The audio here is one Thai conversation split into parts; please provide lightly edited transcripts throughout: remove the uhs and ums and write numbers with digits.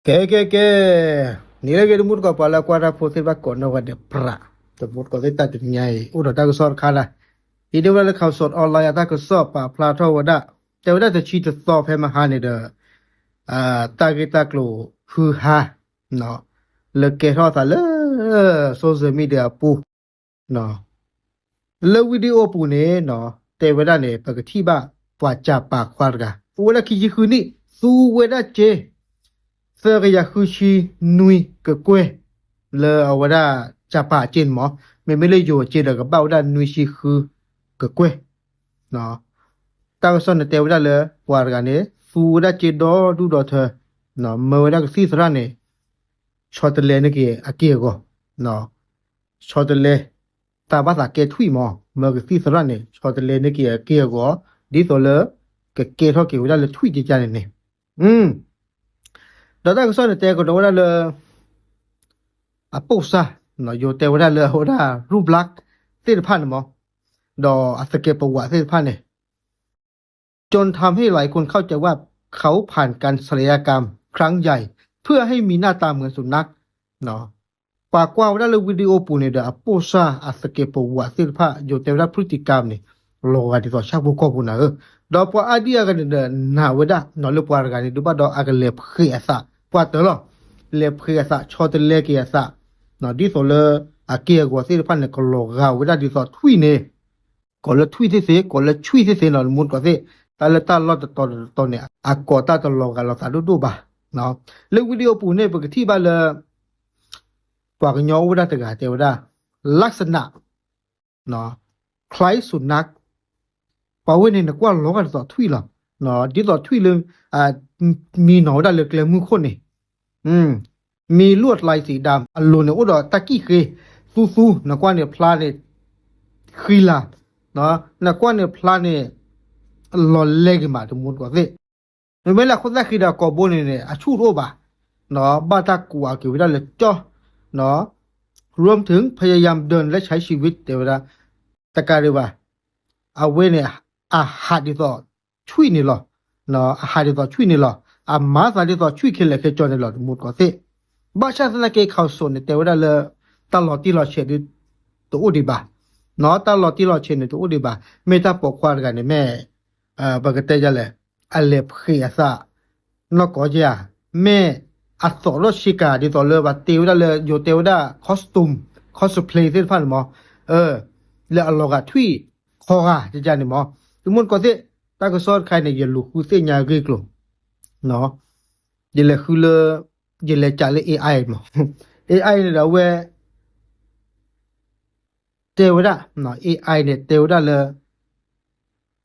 ke nila ke mut ko pala kwara phote ba ko no wade pra to mut ko ta tin nyai u do ta ko sor khala ide wala khaw sor online ta ko so pa pla tho wada te wada te chi to so phe ma ha ne de ta ke ta klo hu ha no le ke tho ta le social media pu no le video pu ne no te wada ne pa ka thi ba pwa cha pa khwar ga wala ki ji khu ni su wada cheเสื้อก็อยากคือชีนุยก็กวยเลยเอาว่าได้จะป่าเจนหมอไม่เลยอยู่เจนแล้วก็เบ้าได้นุยชีคือก็กวยเนาะตั้งส่วนในเตวได้เลยว่ากันเนี่ยฟูได้เจดอดูดอเธอเนาะเมื่อได้ก็ซีสระเนี่ยชอตเลนกี่อาเกียก็เนาะชอตเลตาภาษาเกทุยหมอเมื่อก็ซีสระเนี่ยชอตเลนกี่อาเกียก็ดีตัวเลยก็เกทอเกี่ยวได้เลยทุยจีจานเนี่ยđó là cái te của đó là posa nó yo te đó là hồ da rublak thế phan mà đóสเกปประวัติพันเนี่ยจนทำให้หลายคนเข้าใจว่าเขาผ่านการศัลยกรรมครั้งใหญ่เพื่อให้มีหน้าตาเหมือนสุนัขเนาะปากกว้างได้เลยวิดีโอปูเนี่ยเด้อโปซ่าสเกปประวัติพันอยู่แต่ละพฤติกรรมเนี่ยโลกันที่ต่อชาวบุคคลนะดอกพอไอเดียกันเด้อหน้าเวดาเนาะลูกปาร์กันดูบ้าดอกอากาเล็บเขียซะปวดตัวเล็บเขียซะชอตเล็กเขียซะเนาะดิโซเลอาเกียกว่าสิพันเนี่ยก็โลกาเวดาดิโซทุยเนี่ยก็เลยทุยที่เสก็เลยช่วยที่เสเนาะมุนก็สิแต่ละตาลอดตอนเนี่ยอากอตาตลอกันเราสาดูบ่าเนาะเรื่องวิดีโอปูเนี่ยปกติบ้านเลยปากยอเวดาตะกาเจวดาลักษณะเนาะคล้ายสุนัขป่าวเนี่ยกว่าโลกันต่อทุยหรอเนาะดิต่อทุยเรื่องมีหนอได้เลยเกลมือคนนี่มีลวดลายสีดำอลูเนี่ยอุดตะกี้เคซูนักว่าเนี่ยพลาเนี่ยคีลาเนาะนักว่าเนี่ยพลาเนี่ยหล่อเล็กมาทั้งหมดกว่าสิไม่ละคนแรกคือดาวกอบเนี่ยอาชูโรบะเนาะบ้าตะกัวเกี่ยวกับเลยจ้อเนาะรวมถึงพยายามเดินและใช้ชีวิตแต่เวลาตะการเลยว่าเอาไว้เนี่ยอาหารที่ต่อช่วยนี่หรอเนาะอาหารที่ต่อช่วยนี่หรอมาสารที่ต่อช่วยขึ้นเลยคือจนในหลอดมุดก็สิบ้าชาติละเกเขาส่วนแต่ว่าเลยตลอดที่เราเชื่อตัวอุดิบาเนาะตลอดที่เราเชื่อตัวอุดิบาไม่ต้องปกควากันในแม่ปกติจะเลยอะไรเพียซะนกก็จะแม่อัศรชิกาที่ต่อเลยว่าเตียวได้เลยอยู่เตียวได้คอสตูมคอสเพลย์ที่พันหมอแล้วเราก็ทุยคอจะจานนี่หมอทุกคนก็สิตาก็สอนใครเนี่ยอย่าลุกคุยเสียงยาเกลียวเนาะอย่าเลยคือเลยอย่าเลยจ่ายเลย AI มั้ง AI เนี่ยเราเว้เทวดาเนาะ AI เนี่ยเทวดาเลย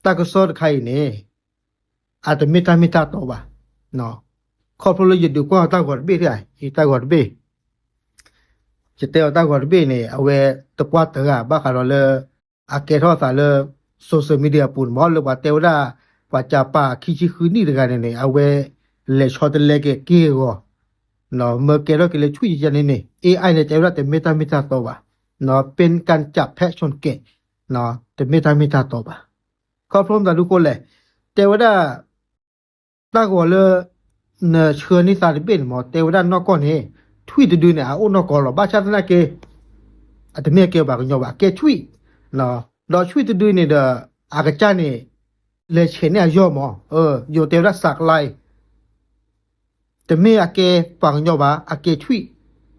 ตาก็สอนใครเนี่ยอาจจะไม่ตาตัวบ้าเนาะครอบครัวเราอยู่ดูก็ตากอดเบี้ยได้ตากอดเบี้ยจะเทวตากอดเบี้ยเนี่ยเอาไว้ตะปวดเถอะบ้าขนาดเลยอาเกทอสาเลยโซเชียลมีเดียปุ่นมอหรือว่าเทวดาว่าจะป่าขี้ชิคืนนี่ด้วยกันเนี่ยเอาไว้เลยชอตเล็กเกี่ยวเนาะเมื่อเกี่ยวกับเลยช่วยจันนี่ AI เนี่ยจะว่าแต่ไม่ตาตัวบ้าเนาะเป็นการจับแพะชนแกะเนาะแต่ไม่ตาตัวบ้าครอบครัวเราทุกคนเลยเทวดาตากอดเลยเนี่ยเชื่อนิสัยเป็นหมอเทวดานอกก่อนเนี่ยช่วยดูเนี่ยเอานอกก่อนหรอบ้าชาตินั้นเกอาจจะไม่เกี่ยวกับกันยาวเกช่วยเนาะเราช่วยดูเนี่ยเด้ออากาศเนี่ยเลยเช่นเนี่ยย่อมอยู่เทวดาสักลายแต่ไม่อาเกฟังยาวอาเกช่วย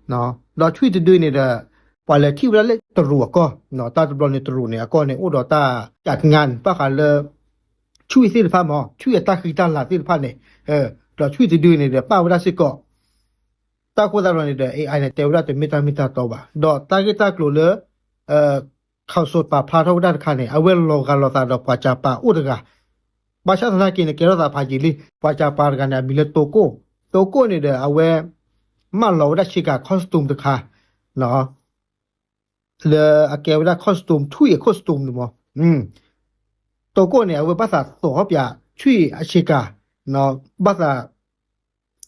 เนาะเราช่วยดูเนี่ยเด้อพอเลยที่เวลาเล่นตรัวก็เนาะตาตรัวเนี่ยตรัวเนี่ยก็เนี่ยอุดตาจัดงานป้าขันเลยช่วยสิฟ้าหมอช่วยตาคือตาหลาสิฟ้าเนี่ยเราช่วยดูเนี่ยเด้อป้าเวลาสิก็ตาโคตรเนี่ยเด้อ AI เนี่ยเทวดาแต่ไม่ตัวบ้าดอกตากีตากลัวเลยเข้าสดป่าพลาเท่าด้านข้างเนี่ยเอาเวลโลกันเราตาดอกปัจจาป่าอุดกะบาชาธนากินเนี่ยเกล้าตาพาจิลิปัจจาป่ากันเนี่ยมีเลโตโก้เนี่ยเด้อเอาเวมาเราได้ชิกาคอสตูมตะคาเนาะเลยอาเกลได้คอสตูมทุยคอสตูมดูมั้งโตโก้เนี่ยเอาเวภาษาตัวเขาอย่าช่วยอาชิกาเนาะภาษา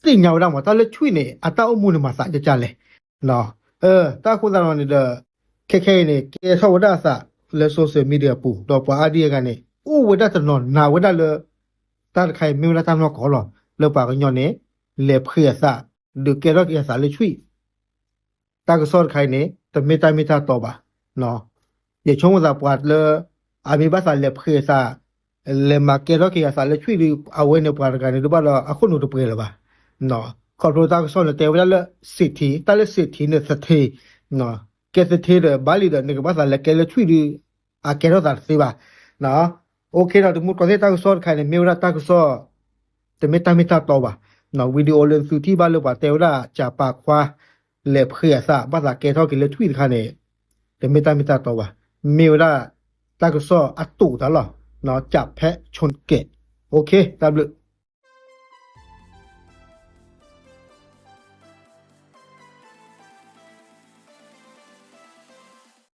สิ่งเหงาดังว่าตาเลยช่วยเนี่ยอัตราอุมูลมาสายจะเลยเนาะตาคุณตาเนี่ยเด้อแค่เนี่ยแกเข้าได้ซะเลยโซเชียลมีเดียปู่ดอกปลาอาเดียกันเนี่ยโอ้เวด้าจะนอนหนาวเวด้าเลยตาใครไม่เวลาทำนอกขอหรอเลยปากกันย้อนเนี่ยเล็บเขียซะ ดูเกลอกยาสาเลชุยตากสอดใครเนี่ยแต่ไม่ตายไม่ตาต่อบ่าเนาะอย่าชงว่าปวดเลยอามีภาษาเล็บเคยซาเลมาเกลอกยาสาเลชุยหรือเอาไว้ในปวดกันหรือว่าเราอาคุณหนูตัวเปล่าบ่าเนาะขอโทษตากสอดเลยแต่เวลาเลยสิทธิแต่ละสิทธิเนี่ยสิทธิเนาะแกสิทธิเลยบาลีเลยเนี่ยภาษาเล็กเกลชุยหรืออาเกลอกสาสิบ่าเนาะโอเคเราถึงมุดก่อนที่ตากสอดใครเนี่ยมีเวลาตากสอดแต่ไม่ตายไม่ตาต่อบ่าเนาะวิดีโอเรื่องสุดที่บ้านเราบ่าแต่เวลาจะปากคว้าเล็บเคยซาภาษาเกทอกิเลชุยคันเนี่ยแต่ไม่ตายไม่ตาต่อบ่ามีเวลาตากสอดอัตตุตลอดเนาะจับแพะชนเกะโอเคตามเลย